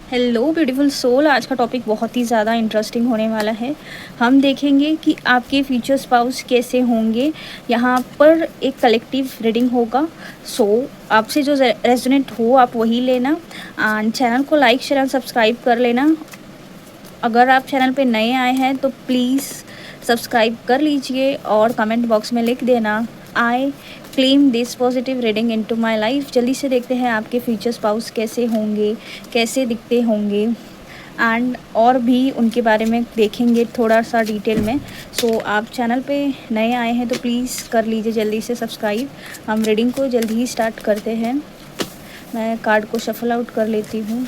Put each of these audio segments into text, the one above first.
Hello beautiful soul. आज का topic बहुत ही ज़्यादा इंटरेस्टिंग होने वाला है। हम देखेंगे कि आपके फ्यूचर स्पाउस कैसे होंगे। यहाँ पर एक कलेक्टिव रीडिंग होगा। सो आपसे जो रेजोनेट हो आप वही लेना। एंड चैनल को लाइक शेयर एंड सब्सक्राइब कर लेना। अगर आप चैनल पे नए आए हैं तो प्लीज़ सब्सक्राइब कर लीजिए और कमेंट बॉक्स में लिख देना I claim this positive reading into my life. जल्दी से देखते हैं आपके फ्यूचर स्पाउस कैसे होंगे, कैसे दिखते होंगे एंड और भी उनके बारे में देखेंगे थोड़ा सा डिटेल में। सो आप चैनल पे नए आए हैं तो प्लीज़ कर लीजिए जल्दी से सब्सक्राइब। हम रीडिंग को जल्दी ही स्टार्ट करते हैं। मैं कार्ड को शफल आउट कर लेती हूँ।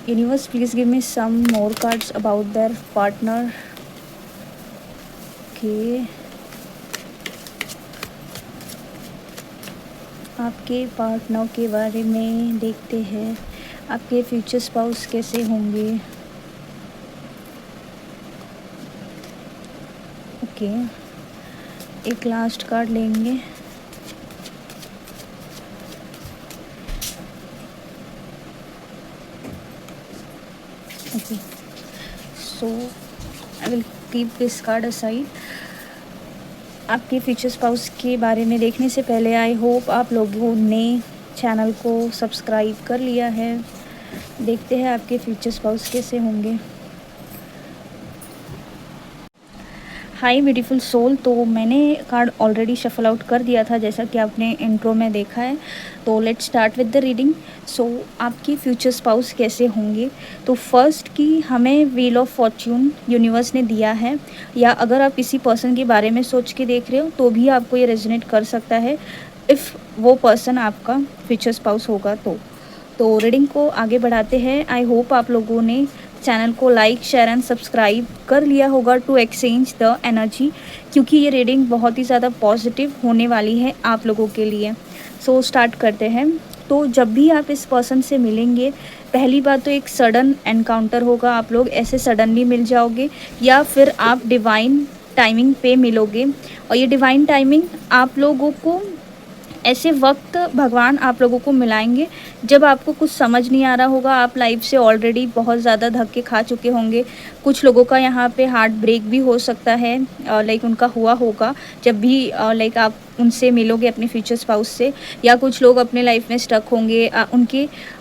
Universe, please give me some more cards about their partner. Okay. आपके पार्टनर के बारे में देखते हैं। आपके फ्यूचर स्पाउस कैसे होंगे। ओके, एक लास्ट कार्ड लेंगे। Okay, so I will keep this card aside. आपके फ्यूचर स्पाउस के बारे में देखने से पहले आई होप आप लोगों ने चैनल को सब्सक्राइब कर लिया है। देखते हैं आपके फ्यूचर स्पाउस कैसे होंगे। Hi beautiful soul. तो मैंने कार्ड ऑलरेडी शफल आउट कर दिया था जैसा कि आपने इंट्रो में देखा है। तो let's start with the reading. So आपकी फ्यूचर स्पाउस कैसे होंगे। तो फर्स्ट की हमें व्हील ऑफ फॉर्च्यून यूनिवर्स ने दिया है, या अगर आप किसी पर्सन के बारे में सोच के देख रहे हो तो भी आपको ये रेजोनेट कर सकता है इफ़ वो पर्सन आपका फ्यूचर स्पाउस होगा तो रीडिंग को आगे बढ़ाते हैं। आई होप आप लोगों ने चैनल को लाइक शेयर एंड सब्सक्राइब कर लिया होगा टू एक्सचेंज द एनर्जी, क्योंकि ये रीडिंग बहुत ही ज़्यादा पॉजिटिव होने वाली है आप लोगों के लिए। सो स्टार्ट करते हैं। तो जब भी आप इस पर्सन से मिलेंगे, पहली बात तो एक सडन एनकाउंटर होगा। आप लोग ऐसे सडनली मिल जाओगे या फिर आप डिवाइन टाइमिंग पे मिलोगे। और ये डिवाइन टाइमिंग आप लोगों को ऐसे वक्त भगवान आप लोगों को मिलाएंगे जब आपको कुछ समझ नहीं आ रहा होगा। आप लाइफ से ऑलरेडी बहुत ज़्यादा धक्के खा चुके होंगे। कुछ लोगों का यहाँ पे हार्ट ब्रेक भी हो सकता है, लाइक उनका हुआ होगा जब भी लाइक आप उनसे मिलोगे अपने फ्यूचर स्पाउस से। या कुछ लोग अपने लाइफ में स्टक होंगे,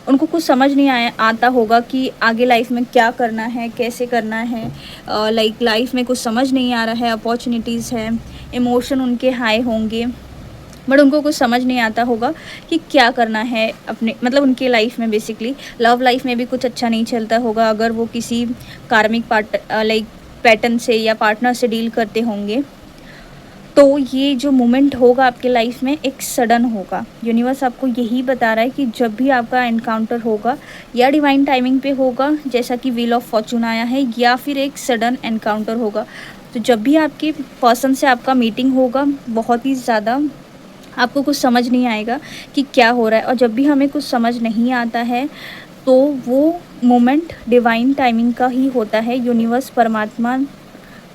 उनको कुछ समझ नहीं आता होगा कि आगे लाइफ में क्या करना है, कैसे करना है। लाइक लाइफ में कुछ समझ नहीं आ रहा है, अपॉर्चुनिटीज़ है, इमोशन उनके हाई होंगे, बट उनको कुछ समझ नहीं आता होगा कि क्या करना है अपने, मतलब उनके लाइफ में। बेसिकली लव लाइफ में भी कुछ अच्छा नहीं चलता होगा अगर वो किसी कार्मिक लाइक पैटर्न से या पार्टनर से डील करते होंगे। तो ये जो मोमेंट होगा आपके लाइफ में एक सडन होगा। यूनिवर्स आपको यही बता रहा है कि जब भी आपका एनकाउंटर होगा या डिवाइन टाइमिंग पे होगा, जैसा कि व्हील ऑफ फॉर्चून आया है, या फिर एक सडन एनकाउंटर होगा। तो जब भी आपके पर्सन से आपका मीटिंग होगा, बहुत ही ज़्यादा आपको कुछ समझ नहीं आएगा कि क्या हो रहा है। और जब भी हमें कुछ समझ नहीं आता है तो वो मोमेंट डिवाइन टाइमिंग का ही होता है। यूनिवर्स परमात्मा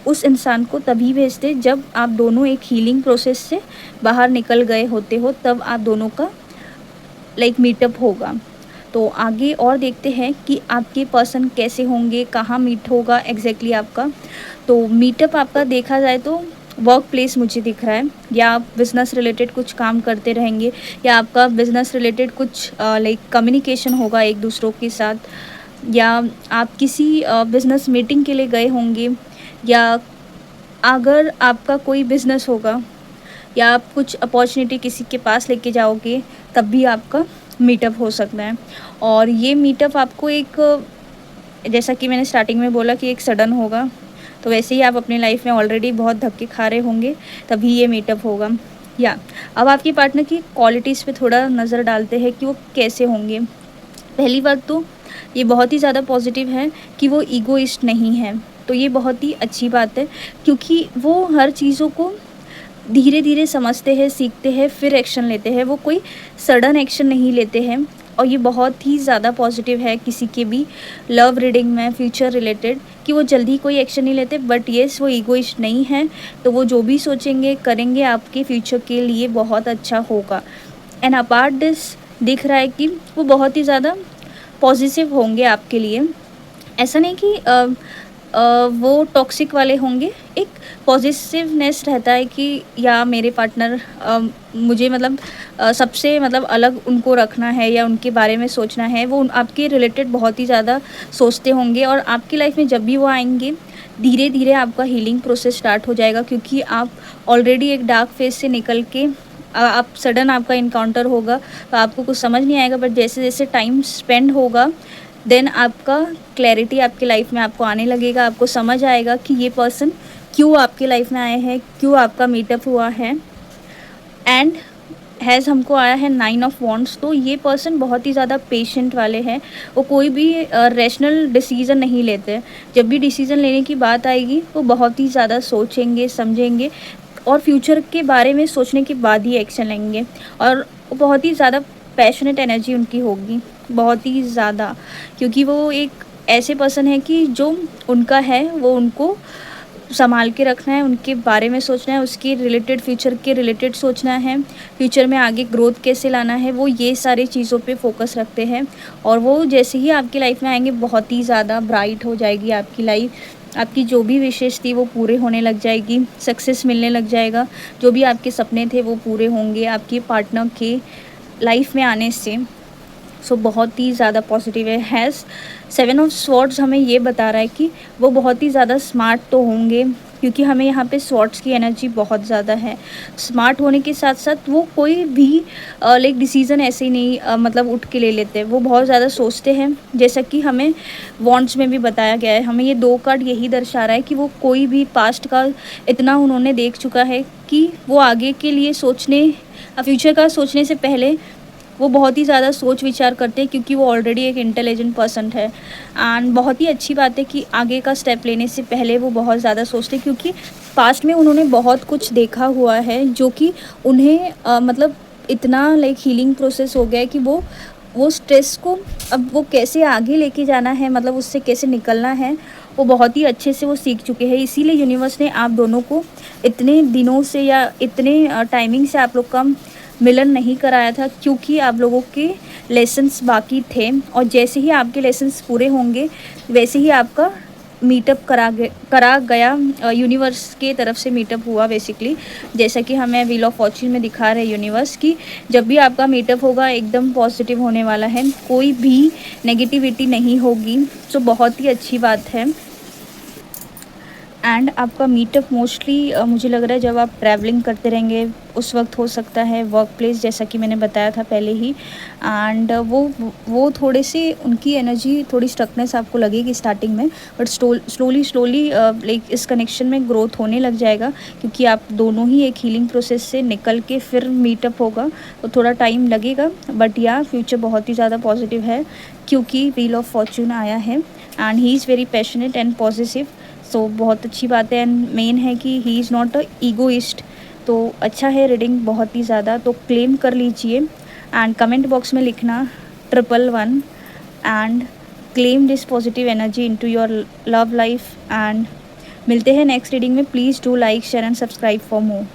उस इंसान को तभी भेजते जब आप दोनों एक हीलिंग प्रोसेस से बाहर निकल गए होते हो, तब आप दोनों का लाइक मीटअप होगा। तो आगे और देखते हैं कि आपके पर्सन कैसे होंगे, कहाँ मीट होगा एग्जैक्टली आपका। तो मीटअप आपका देखा जाए तो वर्क प्लेस मुझे दिख रहा है, या आप बिज़नेस रिलेटेड कुछ काम करते रहेंगे, या आपका बिज़नेस रिलेटेड कुछ लाइक कम्युनिकेशन होगा एक दूसरों के साथ, या आप किसी बिज़नेस मीटिंग के लिए गए होंगे, या अगर आपका कोई बिज़नेस होगा या आप कुछ अपॉर्चुनिटी किसी के पास लेके जाओगे तब भी आपका मीटअप हो सकता है। और ये मीटअप आपको एक, जैसा कि मैंने स्टार्टिंग में बोला कि एक सडन होगा, तो वैसे ही आप अपनी लाइफ में ऑलरेडी बहुत धक्के खा रहे होंगे तभी ये मीटअप होगा। या अब आपके पार्टनर की क्वालिटीज़ पे थोड़ा नज़र डालते हैं कि वो कैसे होंगे। पहली बात तो ये बहुत ही ज़्यादा पॉजिटिव है कि वो ईगोइस्ट नहीं है। तो ये बहुत ही अच्छी बात है, क्योंकि वो हर चीज़ों को धीरे धीरे समझते हैं, सीखते हैं, फिर एक्शन लेते हैं। वो कोई सडन एक्शन नहीं लेते हैं। और ये बहुत ही ज़्यादा पॉजिटिव है किसी के भी लव रीडिंग में फ्यूचर रिलेटेड, कि वो जल्दी कोई एक्शन नहीं लेते। बट येस, वो ईगोइस्ट नहीं है। तो वो जो भी सोचेंगे करेंगे आपके फ्यूचर के लिए बहुत अच्छा होगा। एंड अपार्ट दिस दिख रहा है कि वो बहुत ही ज़्यादा पॉजिटिव होंगे आपके लिए। ऐसा नहीं कि वो टॉक्सिक वाले होंगे, एक पॉजिटिवनेस रहता है कि या मेरे पार्टनर मुझे मतलब सबसे मतलब अलग उनको रखना है या उनके बारे में सोचना है, वो आपके रिलेटेड बहुत ही ज़्यादा सोचते होंगे। और आपकी लाइफ में जब भी वो आएंगे, धीरे धीरे आपका हीलिंग प्रोसेस स्टार्ट हो जाएगा, क्योंकि आप ऑलरेडी एक डार्क फेज से निकल के आप सडन आपका इनकाउंटर होगा तो आपको कुछ समझ नहीं आएगा, बट जैसे जैसे टाइम स्पेंड होगा देन आपका क्लैरिटी आपकी लाइफ में आपको आने लगेगा। आपको समझ आएगा कि ये पर्सन क्यों आपकी लाइफ में आए हैं, क्यों आपका मीटअप हुआ है। एंड हैज़ हमको आया है 9 ऑफ वॉन्ड्स, तो ये पर्सन बहुत ही ज़्यादा पेशेंट वाले हैं। वो कोई भी रैशनल डिसीज़न नहीं लेते। जब भी डिसीज़न लेने की बात आएगी वो बहुत ही ज़्यादा सोचेंगे, समझेंगे और फ्यूचर के बारे में सोचने के बाद ही एक्शन लेंगे। और वो बहुत ही ज़्यादा पैशनेट एनर्जी उनकी होगी, बहुत ही ज़्यादा, क्योंकि वो एक ऐसे पर्सन है कि जो उनका है वो उनको संभाल के रखना है, उनके बारे में सोचना है, उसके रिलेटेड फ्यूचर के रिलेटेड सोचना है, फ्यूचर में आगे ग्रोथ कैसे लाना है, वो ये सारी चीज़ों पे फोकस रखते हैं। और वो जैसे ही आपकी लाइफ में आएंगे बहुत ही ज़्यादा ब्राइट हो जाएगी आपकी लाइफ। आपकी जो भी विशेष थी वो पूरे होने लग जाएगी, सक्सेस मिलने लग जाएगा, जो भी आपके सपने थे वो पूरे होंगे आपके पार्टनर के लाइफ में आने से। सो बहुत ही ज़्यादा पॉजिटिव है। हैज़ 7 ऑफ स्वॉर्ड्स हमें ये बता रहा है कि वो बहुत ही ज़्यादा स्मार्ट तो होंगे, क्योंकि हमें यहाँ पे स्वॉर्ड्स की एनर्जी बहुत ज़्यादा है। स्मार्ट होने के साथ साथ वो कोई भी लाइक डिसीज़न ऐसे ही नहीं मतलब उठ के ले लेते, वो बहुत ज़्यादा सोचते हैं। जैसा कि हमें वॉन्ड्स में भी बताया गया है, हमें ये 2 कार्ड यही दर्शा रहा है कि वो कोई भी पास्ट का इतना उन्होंने देख चुका है कि वो आगे के लिए सोचने, फ्यूचर का सोचने से पहले वो बहुत ही ज़्यादा सोच विचार करते हैं, क्योंकि वो ऑलरेडी एक इंटेलिजेंट पर्सन है। एंड बहुत ही अच्छी बात है कि आगे का स्टेप लेने से पहले वो बहुत ज़्यादा सोचते हैं, क्योंकि पास्ट में उन्होंने बहुत कुछ देखा हुआ है जो कि उन्हें मतलब इतना लाइक हीलिंग प्रोसेस हो गया है कि वो स्ट्रेस को अब वो कैसे आगे लेके जाना है, मतलब उससे कैसे निकलना है, वो बहुत ही अच्छे से वो सीख चुके हैं। इसीलिए यूनिवर्स ने आप दोनों को इतने दिनों से या इतने टाइमिंग से आप लोग का मिलन नहीं कराया था, क्योंकि आप लोगों के लेसन्स बाकी थे। और जैसे ही आपके लेसन्स पूरे होंगे वैसे ही आपका मीटअप करा गया, यूनिवर्स के तरफ से मीटअप हुआ बेसिकली। जैसा कि हमें व्हील ऑफ फॉर्च्यून में दिखा रहे हैं यूनिवर्स की जब भी आपका मीटअप होगा एकदम पॉजिटिव होने वाला है, कोई भी नेगेटिविटी नहीं होगी। सो बहुत ही अच्छी बात है। एंड आपका मीटअप मोस्टली मुझे लग रहा है जब आप ट्रैवलिंग करते रहेंगे उस वक्त हो सकता है, वर्क प्लेस जैसा कि मैंने बताया था पहले ही। एंड वो थोड़े से उनकी एनर्जी थोड़ी स्टकनेस आपको लगेगी स्टार्टिंग में, बट स्लोली लाइक इस कनेक्शन में ग्रोथ होने लग जाएगा, क्योंकि आप दोनों ही एक हीलिंग प्रोसेस से निकल के फिर मीटअप होगा तो थोड़ा टाइम लगेगा। बट या फ्यूचर बहुत ही ज़्यादा पॉजिटिव है, क्योंकि व्हील ऑफ फॉर्च्यून आया है and he is very passionate and positive. So बहुत अच्छी बात है। एंड मेन है कि he is not a egoist, तो अच्छा है रीडिंग बहुत ही ज़्यादा। तो क्लेम कर लीजिए एंड कमेंट बॉक्स में लिखना 111 and claim this positive energy into your love life. And मिलते हैं नेक्स्ट रीडिंग में। Please do like share and subscribe for more.